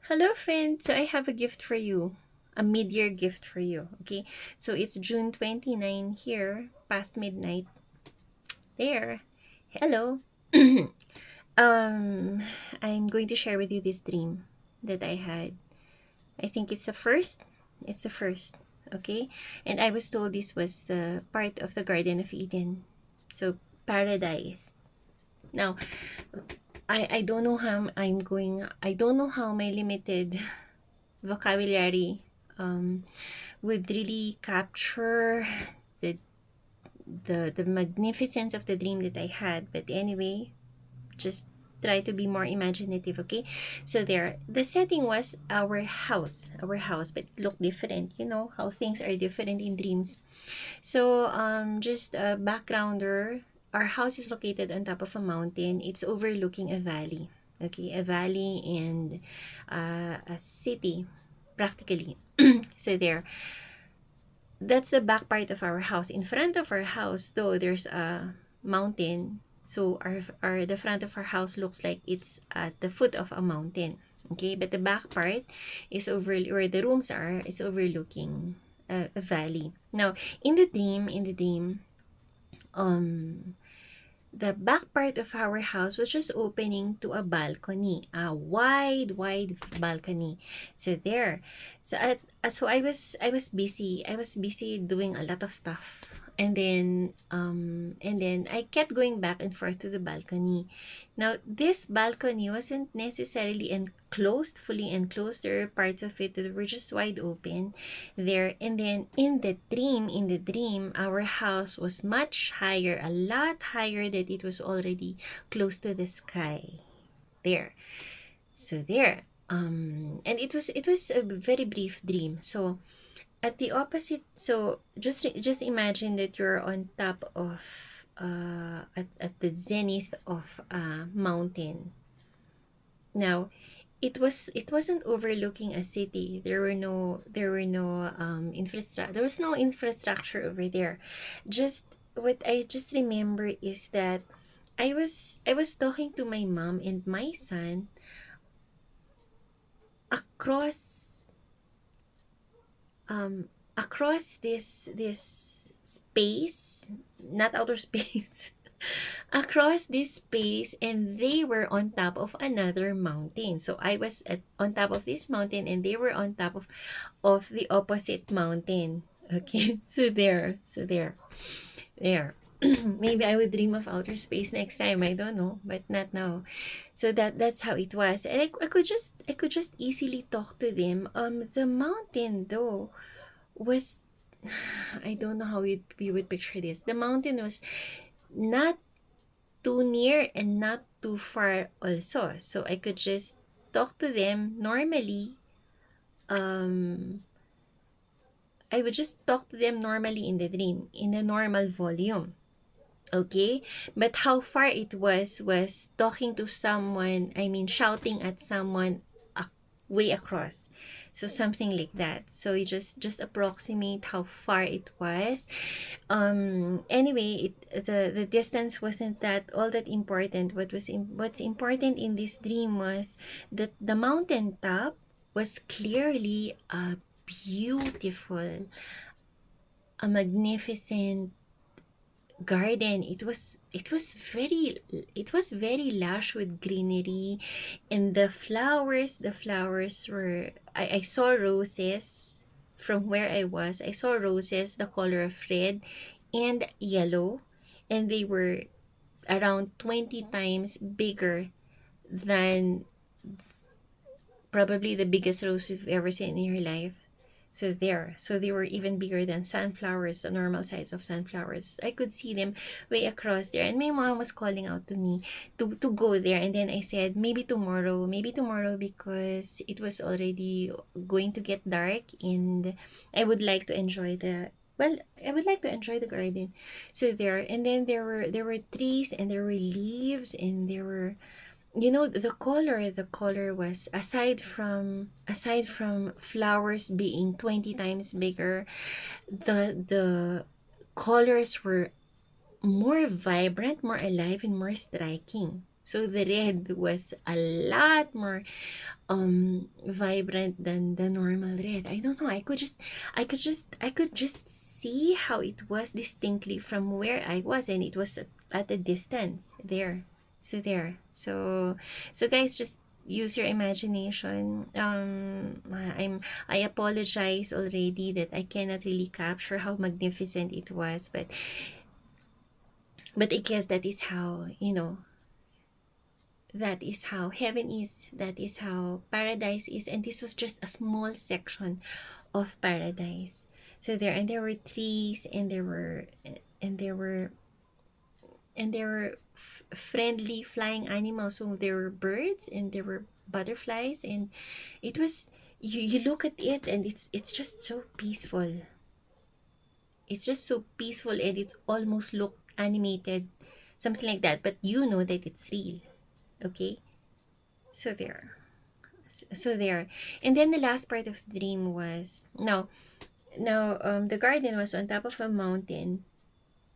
Hello, friends. So I have a gift for you, a mid-year gift for you. Okay, so it's June 29 here, past midnight. There. Hello. um, I'm going to share with you this dream that I had. I think it's a first. It's a first. Okay, and I was told this was the part of the Garden of Eden, so paradise. Now, I don't know how I'm going. I don't know how my limited vocabulary would really capture the the magnificence of the dream that I had. But anyway, just try to be more imaginative, okay? So there, the setting was our house, but it looked different. You know how things are different in dreams. So just a backgrounder. Our house is located on top of a mountain. It's overlooking a valley. Okay, a valley and a city, practically. So there, that's the back part of our house. In front of our house, though, there's a mountain. So our the front of our house looks like it's at the foot of a mountain. Okay, but the back part is over where the rooms are is overlooking a valley. Now, in the dream, um, the back part of our house was just opening to a balcony, a wide balcony. So there, so I was busy. I was busy doing a lot of stuff, and then I kept going back and forth to the balcony. Now this balcony wasn't necessarily enclosed, fully enclosed. There were parts of it that were just wide open there. And then in the dream, our house was much higher, a lot higher, that it was already close to the sky there. So there, and it was a very brief dream. So at the opposite, so just imagine that you're on top of at the zenith of a mountain. Now, it wasn't overlooking a city. There was no infrastructure over there. Just what I just remember is that I was talking to my mom and my son across um across this space, not outer space, across this space, and they were on top of another mountain. So I was on top of this mountain and they were on top of the opposite mountain. Okay, so there. Maybe I would dream of outer space next time. I don't know, but not now. So that's how it was, and I could just easily talk to them. The mountain though was, I don't know how we would picture this. The mountain was not too near and not too far also. So I could just talk to them normally. Um, I would just talk to them normally in the dream, in a normal volume. Okay? But how far it was talking to someone, I mean, shouting at someone way across. So something like that. So you just approximate how far it was. Anyway, the distance wasn't that all that important. What's important in this dream was that the mountain top was clearly a beautiful, a magnificent garden. It was very lush with greenery, and the flowers were, I saw roses from where I saw roses the color of red and yellow, and they were around 20 times bigger than probably the biggest rose you've ever seen in your life. So they were even bigger than sunflowers, the normal size of sunflowers. I could see them way across there, and my mom was calling out to me to go there. And then I said maybe tomorrow, because it was already going to get dark, and I would like to enjoy the well, I would like to enjoy the garden. So there, and then there were trees, and there were leaves, and there were, the color was, aside from flowers being 20 times bigger, the colors were more vibrant, more alive, and more striking. So the red was a lot more vibrant than the normal red. I don't know. I could just see how it was distinctly from where I was, and it was at a distance there. So there. So guys, just use your imagination. I apologize already that I cannot really capture how magnificent it was, but I guess that is how, that is how heaven is, that is how paradise is, and this was just a small section of paradise. So there were trees, and and there were there were friendly flying animals. So there were birds, and there were butterflies, and it was, you look at it, and it's just so peaceful. It's just so peaceful, and it's almost look animated, something like that, but you know that it's real. Okay, so there. So there. And then the last part of the dream was, the garden was on top of a mountain,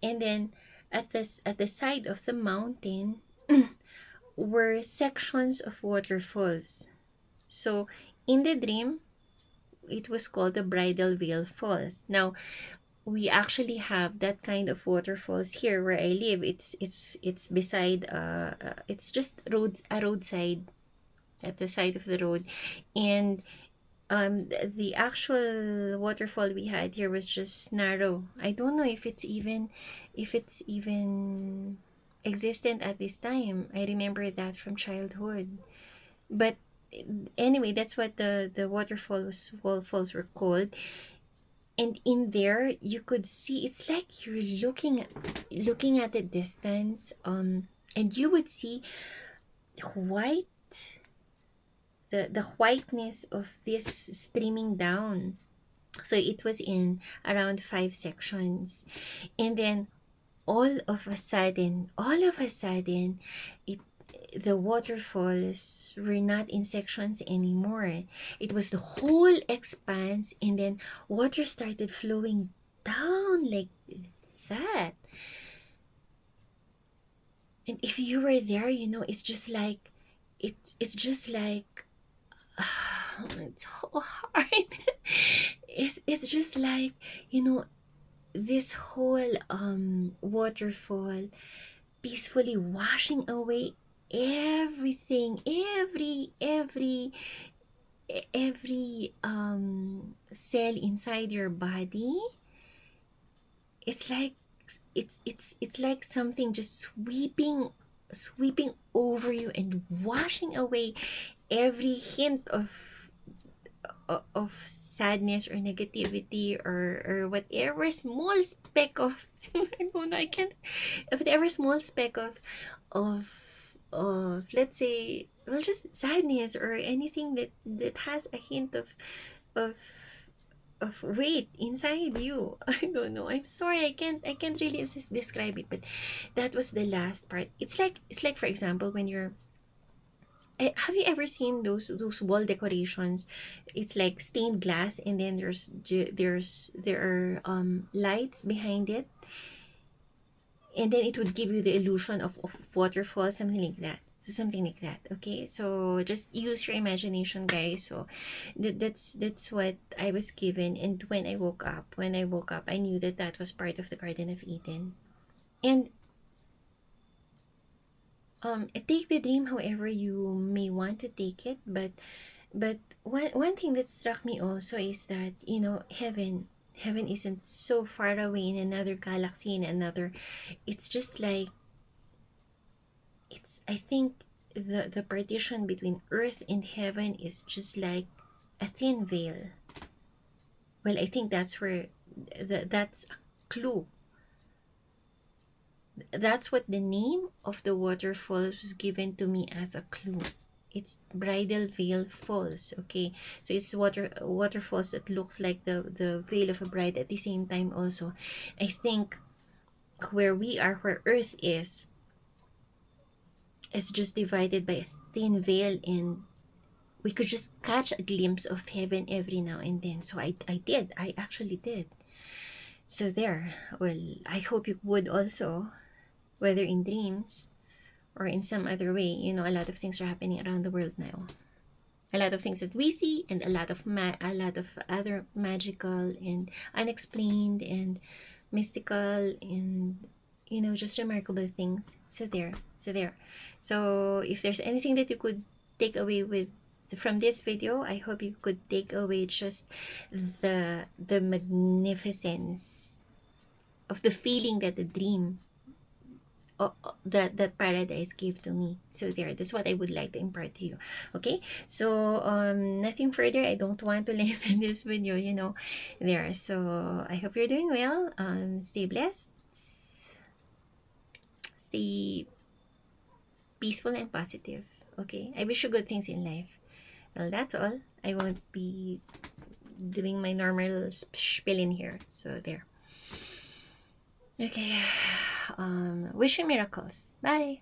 and then at the side of the mountain were sections of waterfalls. So in the dream, it was called the Bridal Veil Falls. Now, we actually have that kind of waterfalls here where I live. It's beside, it's just a roadside, at the side of the road. And the actual waterfall we had here was just narrow. I don't know if it's even existent at this time. I remember that from childhood. But anyway, that's what the waterfalls were called. And in there you could see, it's like you're looking at the distance, and you would see white the whiteness of this streaming down. So it was in around five sections. And then all of a sudden, it the waterfalls were not in sections anymore. It was the whole expanse, and then water started flowing down like that. And if you were there, it's just like, it's just like, it's so hard. It's just like, this whole waterfall peacefully washing away everything, every cell inside your body. It's like, it's like something just sweeping over you and washing away every hint of sadness or negativity, or whatever small speck of I don't know, I can't, whatever small speck of let's say, well, just sadness, or anything that has a hint of weight inside you. I don't know, I'm sorry, I can't really describe it, but that was the last part. It's like, for example, when you're, have you ever seen those wall decorations? It's like stained glass, and then there are lights behind it, and then it would give you the illusion of waterfall, something like that. So something like that. Okay, so just use your imagination, guys. So that's what I was given. And when I woke up, I knew that that was part of the Garden of Eden. And take the dream however you may want to take it, but one thing that struck me also is that, heaven isn't so far away in another galaxy, in another, it's just like, it's, I think, the partition between earth and heaven is just like a thin veil. Well, I think that's where, that's a clue. That's what the name of the waterfalls was given to me as a clue. It's Bridal Veil Falls. Okay, so it's waterfalls that looks like the veil of a bride. At the same time, also, I think where we are, where Earth is just divided by a thin veil, and we could just catch a glimpse of heaven every now and then. So I actually did. So there. Well, I hope you would also, whether in dreams or in some other way. You know, a lot of things are happening around the world now. A lot of things that we see, and a lot of other magical and unexplained and mystical and, you know, just remarkable things. So if there's anything that you could take away with from this video, I hope you could take away just the magnificence of the feeling that the dream, that paradise gave to me. So that's what I would like to impart to you. Okay, so nothing further. I don't want to lengthen this video, you know. So I hope you're doing well. Stay blessed, stay peaceful and positive. Okay, I wish you good things in life. Well, that's all. I won't be doing my normal spiel in here. So okay, wish you miracles. Bye.